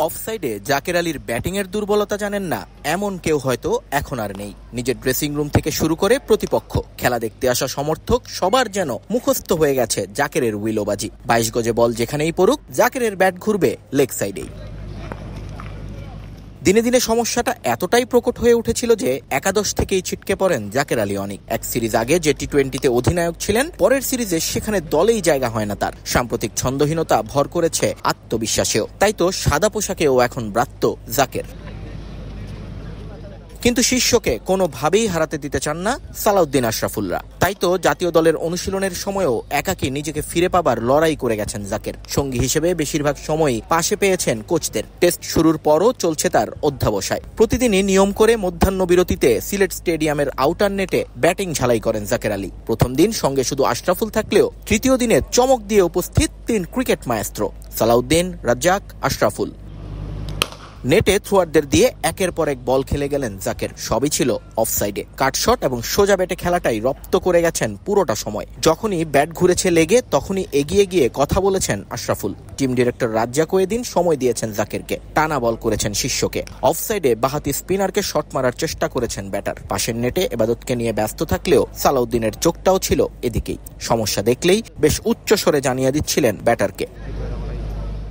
অফসাইডে জাকের আলীর ব্যাটিংয়ের দুর্বলতা জানেন না এমন কেউ হয়তো এখন আর নেই। নিজের ড্রেসিং রুম থেকে শুরু করে প্রতিপক্ষ, খেলা দেখতে আসা সমর্থক সবার যেন মুখস্থ হয়ে গেছে জাকেরের উইলোবাজি। 22 গজে বল যেখানেই পড়ুক, জাকেরের ব্যাট ঘুরবে লেগ সাইডেই। দিনে দিনে সমস্যাটা এতটাই প্রকট হয়ে উঠেছিল যে একাদশ থেকেই ছিটকে পড়েন জাকের আলী অনিক। এক সিরিজ আগে যে টি-20তে অধিনায়ক ছিলেন, পরের সিরিজে সেখানে দলেই জায়গা হয় না তার। সাম্প্রতিক ছন্দহীনতা ভর করেছে আত্মবিশ্বাসেও, তাই তো সাদা পোশাকেও এখন ব্রাত্য জাকের। কিন্তু শিষ্যকে কোনোভাবেই হারাতে দিতে চান না সালাউদ্দিন আশরাফুলরা। তাই তো জাতীয় দলের অনুশীলনের সময়ও একাকী নিজেকে ফিরে পাবার লড়াই করে গেছেন জাকের। সঙ্গী হিসেবে বেশিরভাগ সময়ই পাশে পেয়েছেন কোচদের। টেস্ট শুরুর পরও চলছে তার অধ্যাবসায়। প্রতিদিনই নিয়ম করে মধ্যাহ্ন বিরতিতে সিলেট স্টেডিয়ামের আউটার নেটে ব্যাটিং ঝালাই করেন জাকের আলী। প্রথম দিন সঙ্গে শুধু আশরাফুল থাকলেও তৃতীয় দিনে চমক দিয়ে উপস্থিত 3 ক্রিকেট মায়েস্ত্রো সালাউদ্দিন, রাজ্জাক, আশরাফুল। নেটে থ্রোয়ারদের দিয়ে একের পর এক বল খেলে গেলেন জাকের। সবই ছিল অফসাইডে। কাটশট এবং সোজা ব্যাটে খেলাটাই রপ্ত করে গেছেন পুরোটা সময়। যখনই ব্যাট ঘুরেছে লেগে, তখনই এগিয়ে গিয়ে কথা বলেছেন আশরাফুল। টিম ডিরেক্টর রাজ্জাকও এদিন সময় দিয়েছেন জাকেরকে। টানা বল করেছেন শিষ্যকে। অফসাইডে বাহাতি স্পিনারকে শট মারার চেষ্টা করেছেন ব্যাটার। পাশের নেটে এবাদতকে নিয়ে ব্যস্ত থাকলেও সালাউদ্দিনের চোখটাও ছিল এদিকেই। সমস্যা দেখলেই বেশ উচ্চ স্বরে জানিয়ে দিচ্ছিলেন ব্যাটারকে।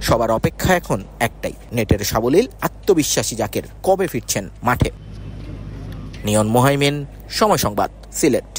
সবার অপেক্ষা এখন একটাই, নেটের সাবলীল আত্মবিশ্বাসী জাকের কবে ফিরছেন মাঠে। নিয়ন মোহাইমিন, সময় সংবাদ, সিলেট।